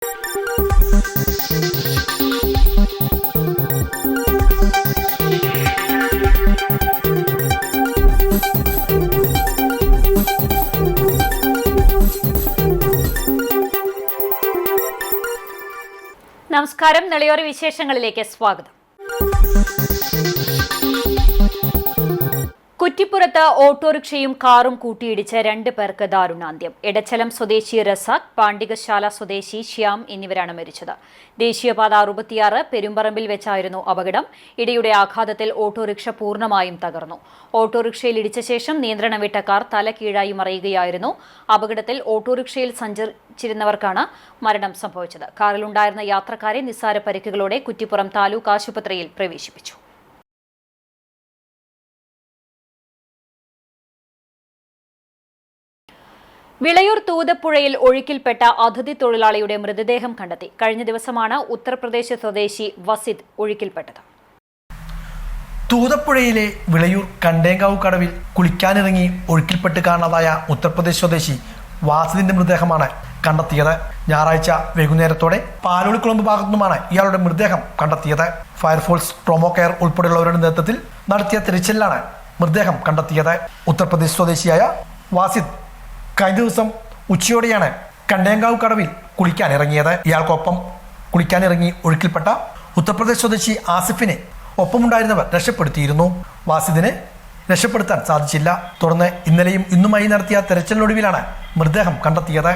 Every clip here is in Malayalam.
നമസ്കാരം. നെളിയോര വിശേഷങ്ങളിലേക്ക് സ്വാഗതം. കുറ്റിപ്പുറത്ത് ഓട്ടോറിക്ഷയും കാറും കൂട്ടിയിടിച്ച് 2 പേർക്ക് ദാരുണാന്ത്യം. എടച്ചലം സ്വദേശി റസാഖ്, പാണ്ടികശാല സ്വദേശി ശ്യാം എന്നിവരാണ് മരിച്ചത്. ദേശീയപാത 66 പെരുമ്പറമ്പിൽ വെച്ചായിരുന്നു അപകടം. ഇടിയുടെ ആഘാതത്തിൽ ഓട്ടോറിക്ഷ പൂർണ്ണമായും തകർന്നു. ഓട്ടോറിക്ഷയിൽ ഇടിച്ച ശേഷം നിയന്ത്രണം വിട്ട കാർ തല കീഴായി മറിയുകയായിരുന്നു. അപകടത്തിൽ ഓട്ടോറിക്ഷയിൽ സഞ്ചരിച്ചിരുന്നവർക്കാണ് മരണം സംഭവിച്ചത്. കാറിലുണ്ടായിരുന്ന യാത്രക്കാരെ നിസ്സാര പരിക്കുകളോടെ കുറ്റിപ്പുറം താലൂക്ക് ആശുപത്രിയിൽ പ്രവേശിപ്പിച്ചു. വിളയൂർ തൂതപ്പുഴയിൽ ഒഴുക്കിൽപ്പെട്ട അതിഥി തൊഴിലാളിയുടെ മൃതദേഹം കണ്ടെത്തി. കഴിഞ്ഞ ദിവസമാണ് ഉത്തർപ്രദേശ് സ്വദേശി വസിദ് ഒഴുക്കിൽപ്പെട്ടത്. തൂതപ്പുഴയിലെ വിളയൂർ കണ്ടേങ്കാവ് കടവിൽ കുളിക്കാനിറങ്ങി ഒഴുക്കിൽപ്പെട്ട് കാണാതായ ഉത്തർപ്രദേശ് സ്വദേശി വാസിദിന്റെ മൃതദേഹമാണ് കണ്ടെത്തിയത്. ഞായറാഴ്ച വൈകുന്നേരത്തോടെ പാലോളിക്കുളമ്പ് ഭാഗത്തുനിന്നുമാണ് ഇയാളുടെ മൃതദേഹം കണ്ടെത്തിയത്. ഫയർഫോഴ്സ്, ട്രോമോ കെയർ ഉൾപ്പെടെയുള്ളവരുടെ നേതൃത്വത്തിൽ നടത്തിയ തിരച്ചിലാണ് മൃതദേഹം കണ്ടെത്തിയത്. ഉത്തർപ്രദേശ് സ്വദേശിയായ വാസിദ് കഴിഞ്ഞ ദിവസം ഉച്ചയോടെയാണ് കണ്ടേങ്കാവ് കടവിൽ കുളിക്കാനിറങ്ങിയത്. ഇയാൾക്കൊപ്പം കുളിക്കാനിറങ്ങി ഒഴുക്കിൽപ്പെട്ട ഉത്തർപ്രദേശ് സ്വദേശി ആസിഫിനെ ഒപ്പമുണ്ടായിരുന്നവർ രക്ഷപ്പെടുത്തിയിരുന്നു. വാസിദിനെ രക്ഷപ്പെടുത്താൻ സാധിച്ചില്ല. തുടർന്ന് ഇന്നലെയും ഇന്നുമായി നടത്തിയ തെരച്ചിലിനൊടുവിലാണ് മൃതദേഹം കണ്ടെത്തിയത്.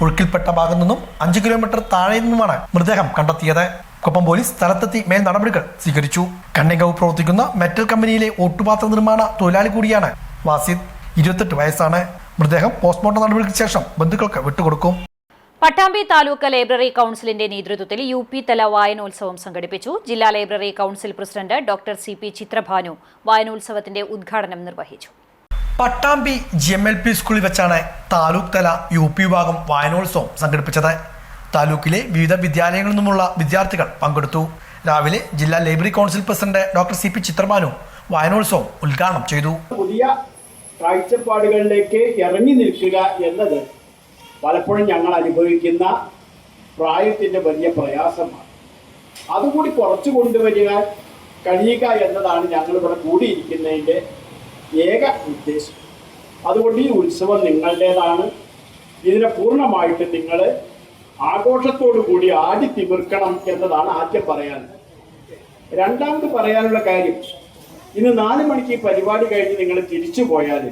ഒഴുക്കിൽപ്പെട്ട ഭാഗത്തു നിന്നും 5 കിലോമീറ്റർ താഴെ നിന്നുമാണ് മൃതദേഹം കണ്ടെത്തിയത്. കൊപ്പം പോലീസ് സ്ഥലത്തെത്തി മേൽ നടപടികൾ സ്വീകരിച്ചു. കണ്ടേങ്കാവ് പ്രവർത്തിക്കുന്ന മെറ്റൽ കമ്പനിയിലെ ഓട്ടുപാത്ര നിർമ്മാണ തൊഴിലാളി കൂടിയാണ് വാസിദ്. 28 വയസ്സാണ്. മൃതദേഹം പോസ്റ്റ്മോർട്ടം നടപടിക്ക് ശേഷം ബന്ധുക്കൾക്ക് വിട്ടുകൊടുക്കും. പട്ടാമ്പി താലൂക്ക് ലൈബ്രറി കൌൺസിലിന്റെ നേതൃത്വത്തിൽ UP തല വായനോത്സവം സംഘടിപ്പിച്ചു. ജില്ലാ library council president doctor CP Chithrabhanu വായനോത്സവത്തിന്റെ ഉദ്ഘാടനം നിർവഹിച്ചു. പട്ടാമ്പി GMLP സ്കൂളിൽ വെച്ചാണ് താലൂക്ക് തല UP വിഭാഗം വായനോത്സവം സംഘടിപ്പിച്ചത്. താലൂക്കിലെ വിവിധ വിദ്യാലയങ്ങളിൽ നിന്നുമുള്ള വിദ്യാർത്ഥികൾ പങ്കെടുത്തു. രാവിലെ ജില്ലാ library council president doctor CP Chithrabhanu വായനോത്സവം ഉദ്ഘാടനം ചെയ്തു. കാഴ്ചപ്പാടുകളിലേക്ക് ഇറങ്ങി നിൽക്കുക എന്നത് പലപ്പോഴും ഞങ്ങൾ അനുഭവിക്കുന്ന പ്രായത്തിൻ്റെ വലിയ പ്രയാസമാണ്. അതുകൂടി കുറച്ചു കൊണ്ടുവരിക കഴിയുക എന്നതാണ് ഞങ്ങളിവിടെ കൂടിയിരിക്കുന്നതിൻ്റെ ഏക ഉദ്ദേശം. അതുകൊണ്ട് ഈ ഉത്സവം നിങ്ങളുടേതാണ്. ഇതിനെ പൂർണ്ണമായിട്ട് നിങ്ങൾ ആഘോഷത്തോടു കൂടി ആടി തിമിർക്കണം എന്നതാണ് ആദ്യം പറയാനുള്ളത്. രണ്ടാമത് പറയാനുള്ള കാര്യം, ഇന്ന് 4 മണിക്ക് ഈ പരിപാടി കഴിഞ്ഞ് നിങ്ങൾ തിരിച്ചു പോയാൽ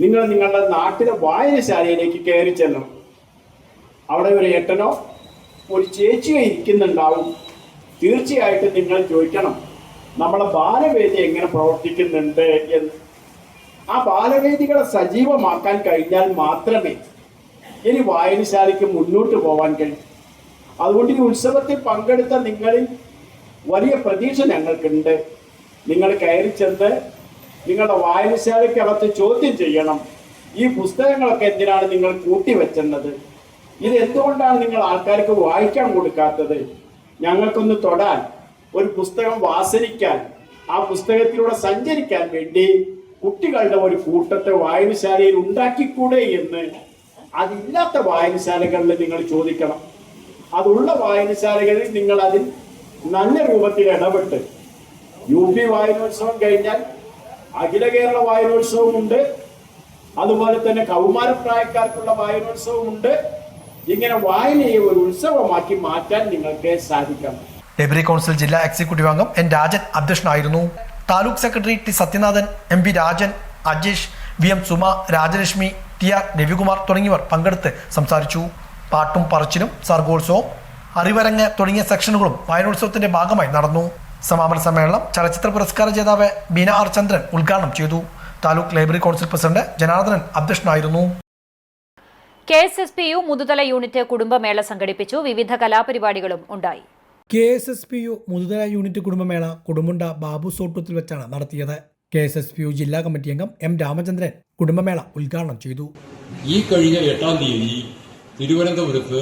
നിങ്ങൾ നിങ്ങളുടെ നാട്ടിലെ വായനശാലയിലേക്ക് കയറി ചെല്ലണം. അവിടെ ഒരു ഏട്ടനോ ഒരു ചേച്ചിയോ ഇരിക്കുന്നുണ്ടാവും. തീർച്ചയായിട്ടും നിങ്ങൾ ചോദിക്കണം, നമ്മളെ ബാലവേദി എങ്ങനെ പ്രവർത്തിക്കുന്നുണ്ട് എന്ന്. ആ ബാലവേദികളെ സജീവമാക്കാൻ കഴിഞ്ഞാൽ മാത്രമേ ഇനി വായനശാലയ്ക്ക് മുന്നോട്ട് പോകാൻ കഴിയൂ. അതുകൊണ്ട് ഈ ഉത്സവത്തിൽ പങ്കെടുത്ത നിങ്ങളിൽ വലിയ പ്രതീക്ഷ ഞങ്ങൾക്കുണ്ട്. നിങ്ങൾ കയറി ചെന്ന് നിങ്ങളുടെ വായനശാലയ്ക്കകത്ത് ചോദ്യം ചെയ്യണം, ഈ പുസ്തകങ്ങളൊക്കെ എന്തിനാണ് നിങ്ങൾ കൂട്ടിവെച്ചത്? ഇത് എന്തുകൊണ്ടാണ് നിങ്ങൾ ആൾക്കാർക്ക് വായിക്കാൻ കൊടുക്കാത്തത്? ഞങ്ങൾക്കൊന്ന് തൊടാൻ, ഒരു പുസ്തകം വാസനിക്കാൻ, ആ പുസ്തകത്തിലൂടെ സഞ്ചരിക്കാൻ വേണ്ടി കുട്ടികളുടെ ഒരു കൂട്ടത്തെ വായനശാലയിൽ ഉണ്ടാക്കിക്കൂടെ എന്ന് അതില്ലാത്ത വായനശാലകളിൽ നിങ്ങൾ ചോദിക്കണം. അതുള്ള വായനശാലകളിൽ നിങ്ങൾ അതിൽ നല്ല രൂപത്തിൽ ഇടപെട്ട് UP വായനോത്സവം കഴിഞ്ഞാൽ അഖില കേരള വായനോത്സവമുണ്ട്. അതുപോലെ തന്നെ കൗമാരപ്രായക്കാർക്കുള്ള വായനോത്സവമുണ്ട്. ഇങ്ങനെ വായനയെ ഒരു ഉത്സവമാക്കി മാറ്റാൻ നിങ്ങൾക്ക് സാധിക്കണം. ലൈബ്രറി കൌൺസിൽ ജില്ലാ എക്സിക്യൂട്ടീവ് അംഗം N രാജൻ അധ്യക്ഷനായിരുന്നു. Taluk secretary T Sathyanathan, MP Rajan, Ajesh, VM Suma, Rajalakshmi, TR Ravikumar തുടങ്ങിയവർ പങ്കെടുത്ത് സംസാരിച്ചു. പാട്ടും പറച്ചിലും, സർഗോത്സവം, അറിവരങ്ങ് തുടങ്ങിയ സെക്ഷനുകളും വായനോത്സവത്തിന്റെ ഭാഗമായി നടന്നു. സമാപന സമ്മേളനം ചലച്ചിത്ര പുരസ്കാര ജേതാവ് ബീന R ചന്ദ്രൻ ഉദ്ഘാടനം ചെയ്തു. Taluk library council president Janardhanan അധ്യക്ഷനായിരുന്നു. KSSPU മുതുതല യൂണിറ്റ് കുടുംബമേള സംഘടിപ്പിച്ചു. വിവിധ കലാപരിപാടികളും ഉണ്ടായി. KSSPU മുതുതല യൂണിറ്റ് കുടുംബമേള കൊടുമുണ്ട ബാബു സോട്ടൂത്തിൽ വെച്ചാണ് നടത്തിയത്. KSSPU ജില്ലാ കമ്മിറ്റി അംഗം M രാമചന്ദ്രൻ കുടുംബമേള ഉദ്ഘാടനം ചെയ്തു. ഈ കഴിഞ്ഞ 8-ാം തീയതി തിരുവനന്തപുരത്ത്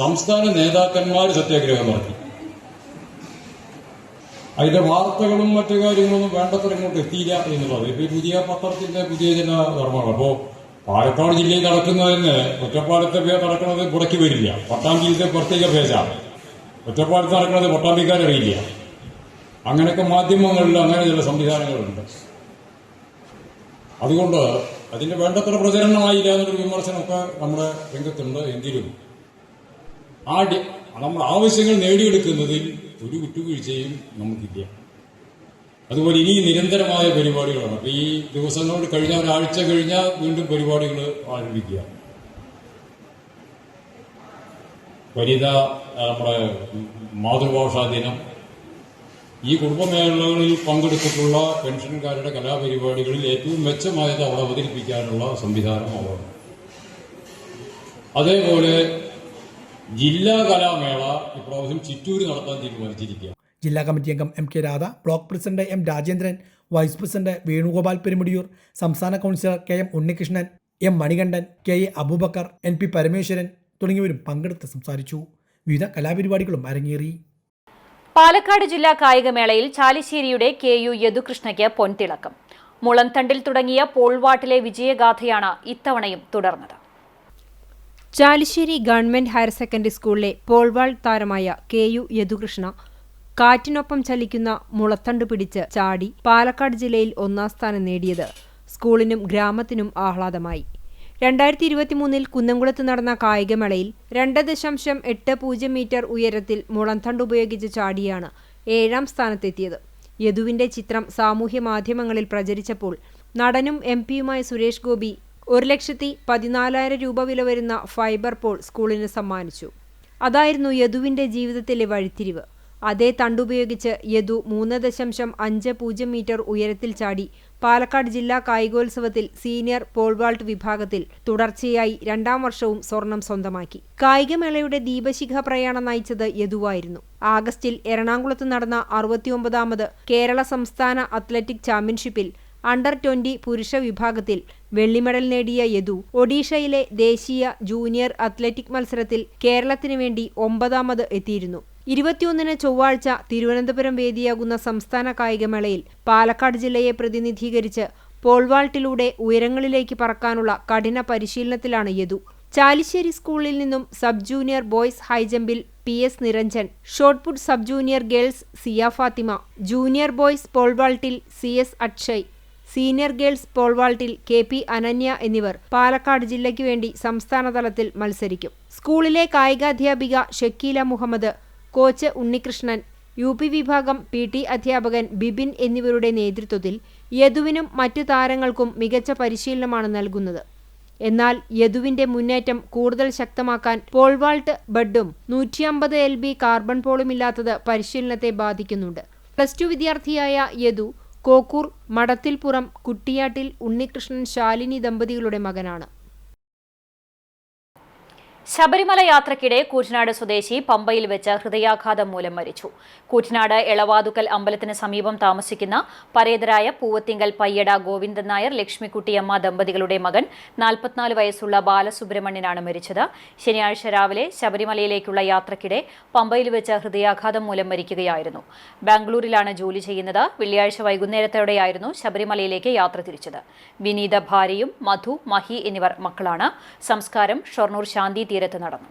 സംസ്ഥാന നേതാക്കന്മാർ സത്യാഗ്രഹം നടത്തി. അതിന്റെ വാർത്തകളും മറ്റു കാര്യങ്ങളൊന്നും വേണ്ടത്ര ഇങ്ങോട്ട് എത്തിയില്ല എന്നുള്ളത് ഇപ്പൊ പുതിയ പത്രത്തിന്റെ പുതിയ ചില ധർമ്മമാണ്. അപ്പോൾ പാലക്കാട് ജില്ലയിൽ നടക്കുന്നതിന് ഒറ്റപ്പാലത്തെ നടക്കുന്നത് പുറയ്ക്ക് വരില്ല. പട്ടാമ്പിയിലത്തെ പ്രത്യേക പേജാണ്. ഒറ്റപ്പാലത്ത് നടക്കുന്നത് പട്ടാമ്പിക്കാരറിയില്ല. അങ്ങനെയൊക്കെ മാധ്യമങ്ങളിൽ അങ്ങനെ ചില സംവിധാനങ്ങളുണ്ട്. അതുകൊണ്ട് അതിന്റെ വേണ്ടത്ര പ്രചരണമായില്ല എന്നൊരു വിമർശനമൊക്കെ നമ്മുടെ രംഗത്തുണ്ട്. എങ്കിലും നമ്മുടെ ആവശ്യങ്ങൾ നേടിയെടുക്കുന്നതിൽ ഒരു വിട്ടുവീഴ്ചയും നമുക്കില്ല. അതുപോലെ ഇനി നിരന്തരമായ പരിപാടികളാണ്. ഈ ദിവസങ്ങൾ കഴിഞ്ഞ ഒരാഴ്ച കഴിഞ്ഞാൽ വീണ്ടും പരിപാടികൾ ആരംഭിക്കുക. വനിത നമ്മുടെ മാതൃഭാഷാ ദിനം, ഈ കുടുംബമേളകളിൽ പങ്കെടുത്തിട്ടുള്ള പെൻഷൻകാരുടെ കലാപരിപാടികളിൽ ഏറ്റവും മെച്ചമായത് അവിടെ അവതരിപ്പിക്കാനുള്ള സംവിധാനം അവർ. അതേപോലെ ജില്ലാ കലാമേള ഇപ്രാവശ്യം ചിറ്റൂര് നടത്താൻ തീരുമാനിച്ചിരിക്കുക. ജില്ലാ കമ്മിറ്റി അംഗം M K Radha, block president M Rajendran, vice president Venugopal Perumudiyoor, സംസ്ഥാന councillor K M Unnikrishnan, M Manikandan, K A Abubakar, N P Parameswaran തുടങ്ങിയവരും പങ്കെടുത്ത് സംസാരിച്ചു. വിവിധ കലാപരിപാടികളും അരങ്ങേറി. പാലക്കാട് ജില്ലാ കായികമേളയിൽ ചാലിശ്ശേരിയുടെ കെ യു യദുകൃഷ്ണയ്ക്ക് പൊൻതിളക്കം. മുളന്തണ്ടിൽ തുടങ്ങിയ പോൾവാട്ടിലെ വിജയഗാഥയാണ് ഇത്തവണയും തുടർന്നത്. ചാലിശ്ശേരി ഗവൺമെന്റ് ഹയർ സെക്കൻഡറി സ്കൂളിലെ പോൾവാൾ താരമായ കെ യു യദുകൃഷ്ണ കാറ്റിനൊപ്പം ചലിക്കുന്ന മുളത്തണ്ട് പിടിച്ച് ചാടി പാലക്കാട് ജില്ലയിൽ 1ാം സ്ഥാനം നേടിയത് സ്കൂളിനും ഗ്രാമത്തിനും ആഹ്ലാദമായി. 2023 കുന്നംകുളത്ത് നടന്ന കായികമേളയിൽ 2.80 മീറ്റർ ഉയരത്തിൽ മുളന്തണ്ട് ഉപയോഗിച്ച് ചാടിയാണ് 7ാം സ്ഥാനത്തെത്തിയത്. യദുവിന്റെ ചിത്രം സാമൂഹ്യ മാധ്യമങ്ങളിൽ പ്രചരിച്ചപ്പോൾ നടനും എംപിയുമായ സുരേഷ് ഗോപി 1,14,000 രൂപ വില വരുന്ന ഫൈബർ പോൾ സ്കൂളിന് സമ്മാനിച്ചു. അതായിരുന്നു യദുവിന്റെ ജീവിതത്തിലെ വഴിത്തിരിവ്. അതേ തണ്ടുപയോഗിച്ച് യദു 3.50 മീറ്റർ ഉയരത്തിൽ ചാടി പാലക്കാട് ജില്ലാ കായികോത്സവത്തിൽ സീനിയർ പോൾവാൾട്ട് വിഭാഗത്തിൽ തുടർച്ചയായി 2ാം വർഷവും സ്വർണം സ്വന്തമാക്കി. കായികമേളയുടെ ദീപശിഖ പ്രയാണം നയിച്ചത് യദുവായിരുന്നു. ആഗസ്റ്റിൽ എറണാകുളത്ത് നടന്ന 69ാമത് കേരള സംസ്ഥാന അത്ലറ്റിക് ചാമ്പ്യൻഷിപ്പിൽ അണ്ടർ 20 പുരുഷ വിഭാഗത്തിൽ വെള്ളിമെഡൽ നേടിയ യദു ഒഡീഷയിലെ ദേശീയ ജൂനിയർ അത്ലറ്റിക് മത്സരത്തിൽ കേരളത്തിനു വേണ്ടി 9ാമത് എത്തിയിരുന്നു. 21-ന് ചൊവ്വാഴ്ച തിരുവനന്തപുരം വേദിയാകുന്ന സംസ്ഥാന കായികമേളയിൽ പാലക്കാട് ജില്ലയെ പ്രതിനിധീകരിച്ച് പോൾവാൾട്ടിലൂടെ ഉയരങ്ങളിലേക്ക് പറക്കാനുള്ള കഠിന പരിശീലനത്തിലാണ് യദു. ചാലിശ്ശേരി സ്കൂളിൽ നിന്നും സബ് ജൂനിയർ ബോയ്സ് ഹൈജമ്പിൽ PS Niranjan, shot put sub junior girls Siya Fathima, junior boys പോൾവാൾട്ടിൽ CS അക്ഷയ്, സീനിയർ ഗേൾസ് പോൾവാൾട്ടിൽ KP അനന്യ എന്നിവർ പാലക്കാട് ജില്ലയ്ക്കു വേണ്ടി സംസ്ഥാനതലത്തിൽ മത്സരിക്കും. സ്കൂളിലെ കായികാധ്യാപിക ഷക്കീല മുഹമ്മദ്, കോച്ച് ഉണ്ണികൃഷ്ണൻ, UP വിഭാഗം PT അധ്യാപകൻ ബിബിൻ എന്നിവരുടെ നേതൃത്വത്തിൽ യദുവിനും മറ്റു താരങ്ങൾക്കും മികച്ച പരിശീലനമാണ് നൽകുന്നത്. എന്നാൽ യദുവിന്റെ മുന്നേറ്റം കൂടുതൽ ശക്തമാക്കാൻ പോൾവാൾട്ട് ബഡും 150 LB കാർബൺ പോളുമില്ലാത്തത് പരിശീലനത്തെ ബാധിക്കുന്നുണ്ട്. +2 വിദ്യാർത്ഥിയായ യദു കോക്കൂർ മടത്തിൽപ്പുറം കുട്ടിയാട്ടിൽ ഉണ്ണികൃഷ്ണൻ ശാലിനി ദമ്പതികളുടെ മകനാണ്. ശബരിമല യാത്രയ്ക്കിടെ കൂറ്റനാട് സ്വദേശി പമ്പയിൽ വെച്ച് ഹൃദയാഘാതം മൂലം മരിച്ചു. കൂറ്റനാട് എളവാതുക്കൽ അമ്പലത്തിന് സമീപം താമസിക്കുന്ന പരേതരായ പൂവത്തിങ്കൽ പയ്യട ഗോവിന്ദൻ നായർ ലക്ഷ്മിക്കുട്ടിയമ്മ ദമ്പതികളുടെ മകൻ 44 വയസ്സുള്ള ബാലസുബ്രഹ്മണ്യനാണ് മരിച്ചത്. ശനിയാഴ്ച രാവിലെ ശബരിമലയിലേക്കുള്ള യാത്രയ്ക്കിടെ പമ്പയിൽ വെച്ച് ഹൃദയാഘാതം മൂലം മരിക്കുകയായിരുന്നു. ബാംഗ്ലൂരിലാണ് ജോലി ചെയ്യുന്നത്. വെള്ളിയാഴ്ച വൈകുന്നേരത്തോടെയായിരുന്നു ശബരിമലയിലേക്ക് യാത്ര തിരിച്ചത്. വിനീത ഭാര്യയും മധു, മഹി എന്നിവർ മക്കളാണ്. സംസ്കാരം ഷൊർണൂർ ശാന്തി തീരത്ത് നടന്നു.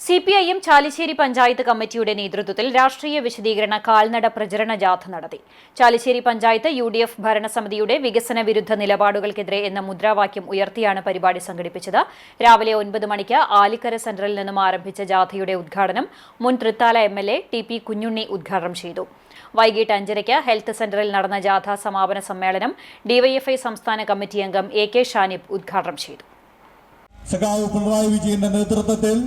CPIM ചാലിശ്ശേരി പഞ്ചായത്ത് കമ്മിറ്റിയുടെ നേതൃത്വത്തിൽ രാഷ്ട്രീയ വിശദീകരണ കാൽനട പ്രചരണ ജാഥ നടത്തി. ചാലിശ്ശേരി പഞ്ചായത്ത് UDF ഭരണസമിതിയുടെ വികസന വിരുദ്ധ നിലപാടുകൾക്കെതിരെ എന്ന മുദ്രാവാക്യം ഉയർത്തിയാണ് പരിപാടി സംഘടിപ്പിച്ചത്. രാവിലെ 9 മണിക്ക് ആലിക്കര സെന്ററിൽ നിന്നും ആരംഭിച്ച ജാഥയുടെ ഉദ്ഘാടനം മുൻ തൃത്താല MLA TP കുഞ്ഞുണ്ണി ഉദ്ഘാടനം ചെയ്തു. വൈകിട്ട് 5:30 ഹെൽത്ത് സെന്ററിൽ നടന്ന ജാഥ സമാപന സമ്മേളനം DYFI സംസ്ഥാന കമ്മിറ്റി അംഗം AK ഷാനിബ് ഉദ്ഘാടനം ചെയ്തു. സഖാവ് പിണറായി വിജയന്റെ നേതൃത്വത്തിൽ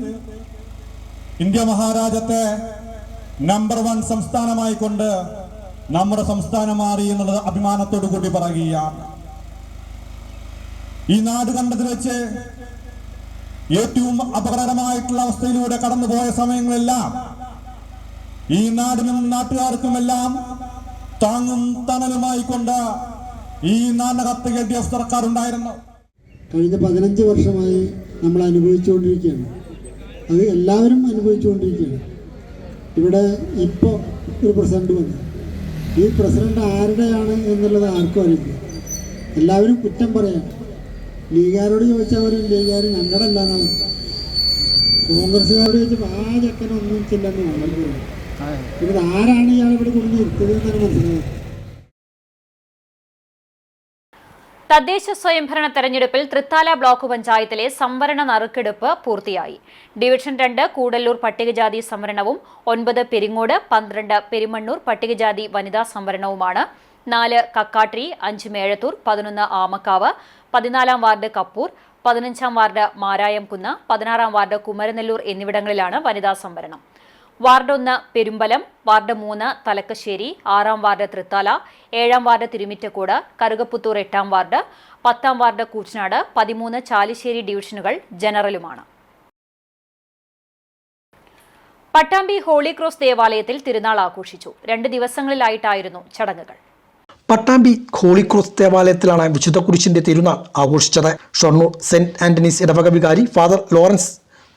ഇന്ത്യ മഹാരാജ്യത്തെ നമ്പർ 1 സംസ്ഥാനമായി കൊണ്ട് നമ്മുടെ സംസ്ഥാനം മാറി എന്നുള്ളത് അഭിമാനത്തോടു കൂടി പറയുകയാണ്. ഈ നാട് കണ്ടതിൽ വെച്ച് ഏറ്റവും അപകടകരമായിട്ടുള്ള അവസ്ഥയിലൂടെ കടന്നുപോയ സമയങ്ങളെല്ലാം ഈ നാടിനും നാട്ടുകാർക്കുമെല്ലാം താങ്ങും തണലുമായി കൊണ്ട് ഈ നാടിനകത്ത് LDF സർക്കാർ ഉണ്ടായിരുന്നു. കഴിഞ്ഞ 15 വർഷമായി നമ്മൾ അനുഭവിച്ചുകൊണ്ടിരിക്കുകയാണ്. അത് എല്ലാവരും അനുഭവിച്ചുകൊണ്ടിരിക്കുകയാണ്. ഇവിടെ ഇപ്പോൾ ഒരു പ്രസിഡന്റ് വന്നു. ഈ പ്രസിഡന്റ് ആരുടെയാണ് എന്നുള്ളത് ആർക്കും അറിയില്ല. എല്ലാവരും കുറ്റം പറയാണ്. ലീഗുകാരോട് ചോദിച്ചാൽ ഒരു ലീഗുകാർ ഞങ്ങളുടെ അല്ലാന്നാണ്, കോൺഗ്രസ്സുകാരോട് ചോദിച്ചപ്പോൾ ആ ചെക്കനൊന്നും ചെല്ലെന്ന് നമ്മൾക്ക് പറയും. പിന്നെ ആരാണ് ഇയാൾ ഇവിടെ കൊണ്ട് നിർത്തിയതെന്നാണ് മനസ്സിലായത്. തദ്ദേശ സ്വയംഭരണ തെരഞ്ഞെടുപ്പിൽ തൃത്താല ബ്ലോക്ക് പഞ്ചായത്തിലെ സംവരണ നറുക്കെടുപ്പ് പൂർത്തിയായി. ഡിവിഷൻ 2 കൂടല്ലൂർ പട്ടികജാതി സംവരണവും 9 പെരിങ്ങോട്, 12 പെരുമണ്ണൂർ പട്ടികജാതി വനിതാ സംവരണവുമാണ്. 4 Kakkattiri, 5 Mezhathur, 11 Amakkavu, 14 ward Kappur, 15 ward Marayamkunnu, 16 ward Kumaranellur എന്നിവിടങ്ങളിലാണ് വനിതാ സംവരണം. Ward 1 Perumbalam, ward 3 Thalakkassery, 6 ward Thrithala, 7 ward Thirumittacode, Karukaputhur 8 ward, 10 ward Koottanad, 13 Chalissery ഡിവിഷനുകൾ ജനറലുമാണ്. പട്ടാമ്പി ഹോളി ക്രോസ് ദേവാലയത്തിൽ തിരുനാൾ ആഘോഷിച്ചു. 2 ദിവസങ്ങളിലായിട്ടായിരുന്നു ചടങ്ങുകൾ. പട്ടാമ്പി ഹോളി ക്രോസ് ദേവാലയത്തിലാണ് വിശുദ്ധ കുരിശിന്റെ തിരുനാൾ ആഘോഷിച്ചത്. ഷൊർണൂർ സെന്റ് ആന്റണീസ് ഇടവക വികാരി ഫാദർ ലോറൻസ്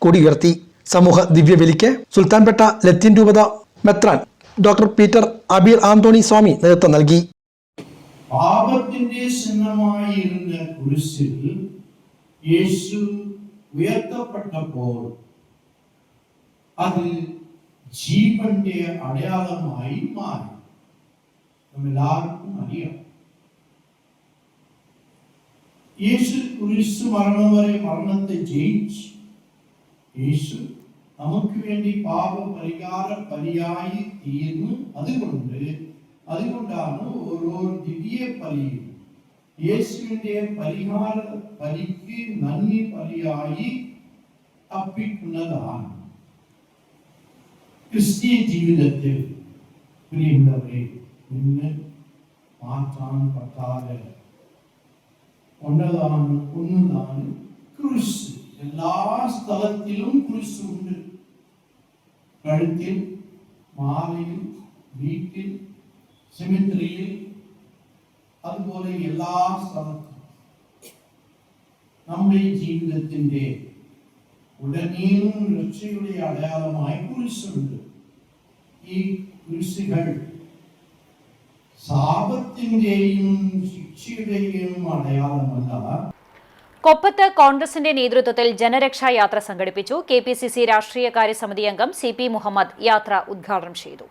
കൊടിയുയർത്തി. സമൂഹ ദിവ്യബലിക്ക് സുൽത്താൻപേട്ട ലത്തീൻ രൂപത മെത്രാൻ ഡോക്ടർ പീറ്റർ അബീർ ആന്തോണി സ്വാമി നേതൃത്വം നൽകി. പാപത്തിന്റെ ചിഹ്നമായിരുന്ന കുരിശിൽ യേശു ഉയർത്തപ്പെട്ടപ്പോൾ അത് ജീവന്റെ അടയാളമായി മാറി. എല്ലാവർക്കും അറിയാം, യേശു കുരിശ് മരണം വരെ മരണത്തെ ജയിച്ചു. യേശു നമുക്ക് വേണ്ടി പാപപരിഹാര ബലിയായി തീർന്നു. അതുകൊണ്ടാണ് ഓരോ ദിവ്യ ബലിയും യേശുവിന്റെ പരിഹാര ബലിക്ക് നന്ദി ബലിയായി അർപ്പിക്കുന്നതാണ്. ക്രിസ്തീയ ജീവിതത്തിൽ പ്രിയമുള്ളവരെ, ഇന്ന് മാറ്റാൻ പറ്റാതെ ഒന്നതാണ് ക്രൂശ്. എല്ലാ സ്ഥലത്തിലും കുരിശുണ്ട്. കഴുത്തിൽ, മാലയിൽ, വീട്ടിൽ, സെമിട്രിയിൽ, അതുപോലെ എല്ലാ സ്ഥലത്തും നമ്മുടെ ജീവിതത്തിന്റെ ഉടനീളം രക്ഷയുടെ അടയാളമായി കുരിശുണ്ട്. ഈ കുരിശുകൾ ശാപത്തിന്റെയും ശിക്ഷയുടെയും അടയാളമല്ല. കൊപ്പത്ത് കോൺഗ്രസിന്റെ നേതൃത്വത്തിൽ ജനരക്ഷാ യാത്ര സംഘടിപ്പിച്ചു. KPCC രാഷ്ട്രീയകാര്യ സമിതി അംഗം CP മുഹമ്മദ് യാത്ര ഉദ്ഘാടനം ചെയ്തു.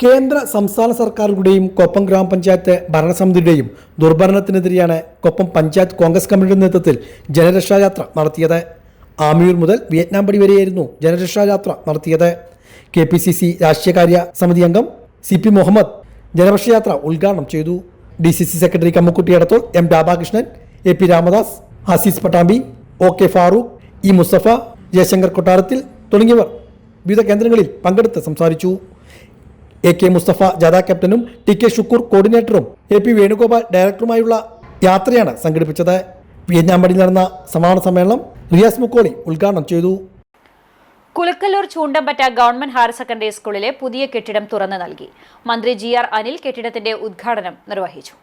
കേന്ദ്ര സംസ്ഥാന സർക്കാരുകളുടെയും കൊപ്പം ഗ്രാമപഞ്ചായത്ത് ഭരണസമിതിയുടെയും ദുർഭരണത്തിനെതിരെയാണ് കൊപ്പം പഞ്ചായത്ത് കോൺഗ്രസ് കമ്മിറ്റിയുടെ നേതൃത്വത്തിൽ ജനരക്ഷായാത്ര നടത്തിയത്. ആമിയൂർ മുതൽ വിയറ്റ്നാം പടി വരെയായിരുന്നു ജനരക്ഷായാത്ര നടത്തിയത്. KPCC രാഷ്ട്രീയകാര്യ സമിതി അംഗം CP മുഹമ്മദ് ജനരക്ഷായാത്ര ഉദ്ഘാടനം ചെയ്തു. DCC secretary Kammukutty Edathol, M Radhakrishnan, AP Ramadas, Hasees Pattambi, OK Farooq, E Musthafa, Jayashankar Kottarathil തുടങ്ങിയവർ വിവിധ കേന്ദ്രങ്ങളിൽ പങ്കെടുത്ത് സംസാരിച്ചു. AK മുസ്തഫ ജാഥ ക്യാപ്റ്റനും TK ഷുക്കൂർ കോർഡിനേറ്ററും AP വേണുഗോപാൽ ഡയറക്ടറുമായുള്ള യാത്രയാണ് സംഘടിപ്പിച്ചത്. വിയറ്റ്നാംപടിയിൽ നടന്ന സമാപന സമ്മേളനം റിയാസ് മുക്കോളി ഉദ്ഘാടനം ചെയ്തു. കുലക്കല്ലൂർ ചൂണ്ടമ്പറ്റ ഗവൺമെന്റ് ഹയർ സെക്കൻഡറി സ്കൂളിലെ പുതിയ കെട്ടിടം തുറന്നു നൽകി. മന്ത്രി GR അനിൽ കെട്ടിടത്തിന്റെ ഉദ്ഘാടനം നിർവഹിച്ചു.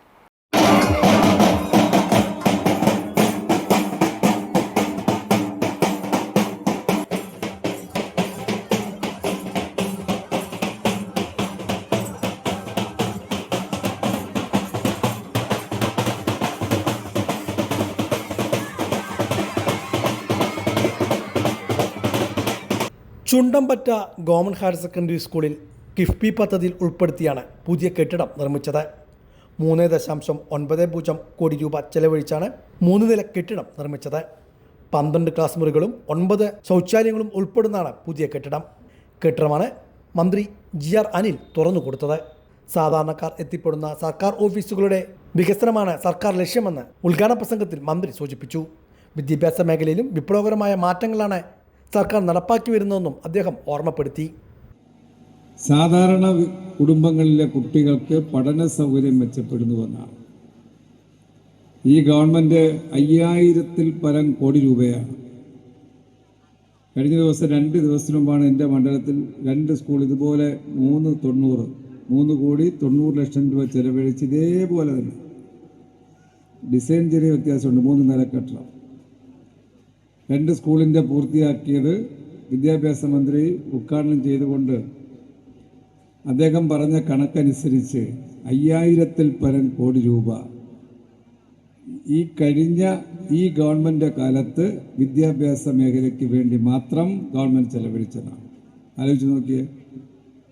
ചുണ്ടമ്പറ്റ ഗവൺമെന്റ് ഹയർ സെക്കൻഡറി സ്കൂളിൽ കിഫ്ബി പദ്ധതിയിൽ ഉൾപ്പെടുത്തിയാണ് പുതിയ കെട്ടിടം നിർമ്മിച്ചത്. 3.90 കോടി രൂപ ചെലവഴിച്ചാണ് 3 നില കെട്ടിടം നിർമ്മിച്ചത്. 12 ക്ലാസ് മുറികളും 9 ശൗചാലയങ്ങളും ഉൾപ്പെടുന്നതാണ് പുതിയ കെട്ടിടം. കെട്ടിടമാണ് മന്ത്രി GR അനിൽ തുറന്നു കൊടുത്തത്. സാധാരണക്കാർ എത്തിപ്പെടുന്ന സർക്കാർ ഓഫീസുകളുടെ വികസനമാണ് സർക്കാർ ലക്ഷ്യമെന്ന് ഉദ്ഘാടന പ്രസംഗത്തിൽ മന്ത്രി സൂചിപ്പിച്ചു. വിദ്യാഭ്യാസ മേഖലയിലും വിപ്ലവകരമായ മാറ്റങ്ങളാണ് സർക്കാർ നടപ്പാക്കി വരുന്നതെന്നും അദ്ദേഹം ഓർമ്മപ്പെടുത്തി. സാധാരണ കുടുംബങ്ങളിലെ കുട്ടികൾക്ക് പഠന സൗകര്യം മെച്ചപ്പെടുന്നുവെന്നാണ്. ഈ ഗവൺമെൻറ് 5000-ൽ പരം കോടി രൂപയാണ്. കഴിഞ്ഞ ദിവസം 2 ദിവസത്തിന് മുമ്പാണ് എൻ്റെ മണ്ഡലത്തിൽ 2 സ്കൂൾ ഇതുപോലെ 390 3,90,00,000 രൂപ ചെലവഴിച്ച് ഇതേപോലെ തന്നെ ഡിസൈൻ ചെറിയ വ്യത്യാസമുണ്ട്. 3 നില കെട്ടിടം 2 സ്കൂളിൻ്റെ പൂർത്തിയാക്കിയത് വിദ്യാഭ്യാസ മന്ത്രി ഉദ്ഘാടനം ചെയ്തുകൊണ്ട് അദ്ദേഹം പറഞ്ഞ കണക്കനുസരിച്ച് 5,000-ൽ പരം കോടി രൂപ ഈ ഗവൺമെൻറ് കാലത്ത് വിദ്യാഭ്യാസ മേഖലയ്ക്ക് വേണ്ടി മാത്രം ഗവൺമെൻറ് ചെലവഴിച്ചതാണ്. ആലോചിച്ച് നോക്കിയേ,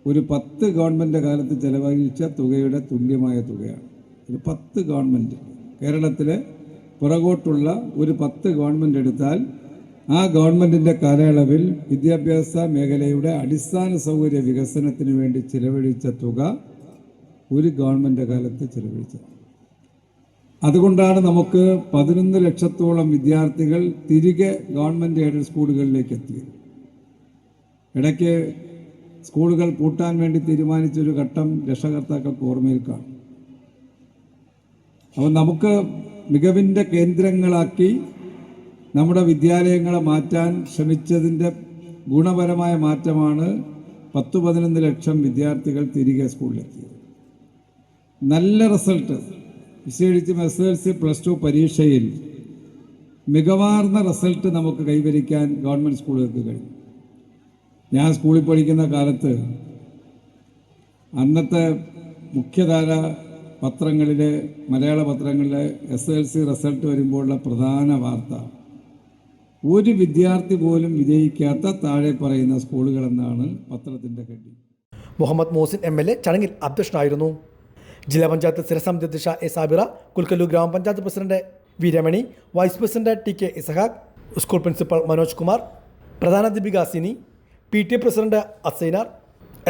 ഒരു 10 ഗവൺമെൻറ് കാലത്ത് ചെലവഴിച്ച തുകയുടെ തുല്യമായ തുകയാണ്. ഒരു 10 ഗവൺമെൻറ് കേരളത്തിലെ പുറകോട്ടുള്ള ഒരു 10 ഗവൺമെൻറ് എടുത്താൽ ആ ഗവൺമെൻറ്റിൻ്റെ കാലയളവിൽ വിദ്യാഭ്യാസ മേഖലയുടെ അടിസ്ഥാന സൗകര്യ വികസനത്തിന് വേണ്ടി ചിലവഴിച്ച തുക ഒരു ഗവൺമെൻറ് കാലത്ത് ചിലവഴിച്ചത്. അതുകൊണ്ടാണ് നമുക്ക് 11 ലക്ഷത്തോളം വിദ്യാർത്ഥികൾ തിരികെ ഗവൺമെൻറ് എയ്ഡഡ് സ്കൂളുകളിലേക്ക് എത്തിയത്. ഇടയ്ക്ക് സ്കൂളുകൾ പൂട്ടാൻ വേണ്ടി തീരുമാനിച്ചൊരു ഘട്ടം രക്ഷകർത്താക്കൾക്ക് ഓർമ്മയിൽ കാണും. അപ്പോൾ നമുക്ക് മികവിൻ്റെ കേന്ദ്രങ്ങളാക്കി നമ്മുടെ വിദ്യാലയങ്ങളെ മാറ്റാൻ ശ്രമിച്ചതിൻ്റെ ഗുണപരമായ മാറ്റമാണ് 10-11 ലക്ഷം വിദ്യാർത്ഥികൾ തിരികെ സ്കൂളിലെത്തിയത്. നല്ല റിസൾട്ട്, വിശേഷിച്ചും SSLC +2 പരീക്ഷയിൽ മികവാർന്ന റിസൾട്ട് നമുക്ക് കൈവരിക്കാൻ ഗവൺമെൻറ് സ്കൂളുകൾക്ക് കഴിഞ്ഞു. ഞാൻ സ്കൂളിൽ പഠിക്കുന്ന കാലത്ത് അന്നത്തെ മുഖ്യധാര പത്രങ്ങളിലെ മലയാള പത്രങ്ങളിലെ SSLC റിസൾട്ട് വരുമ്പോഴുള്ള പ്രധാന വാർത്ത ഒരു വിദ്യാർത്ഥി പോലും വിജയിക്കാത്ത താഴെ പറയുന്ന സ്കൂളുകളെന്നാണ് പത്രത്തിൻ്റെ ഹെഡിങ്. മുഹമ്മദ് മോസിൻ MLA ചടങ്ങിൽ അധ്യക്ഷനായിരുന്നു. ജില്ലാ പഞ്ചായത്ത് സ്ഥിരസമിതി അധ്യക്ഷ എ സാബിറ, കുൽക്കല്ലൂർ ഗ്രാമപഞ്ചായത്ത് president V Ramani, vice president TK Isahaq, school principal Manoj Kumar, പ്രധാനാധ്യാപിക Sini, PTA president Asainar,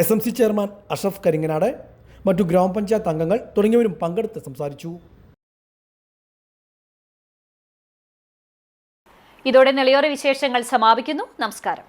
SMC chairman Ashraf Karinganad, മറ്റു ഗ്രാമപഞ്ചായത്ത് അംഗങ്ങൾ തുടങ്ങിയവരും പങ്കെടുത്ത് സംസാരിച്ചു. ഇതോടെ നിളയോര വിശേഷങ്ങൾ സമാപിക്കുന്നു. നമസ്കാരം.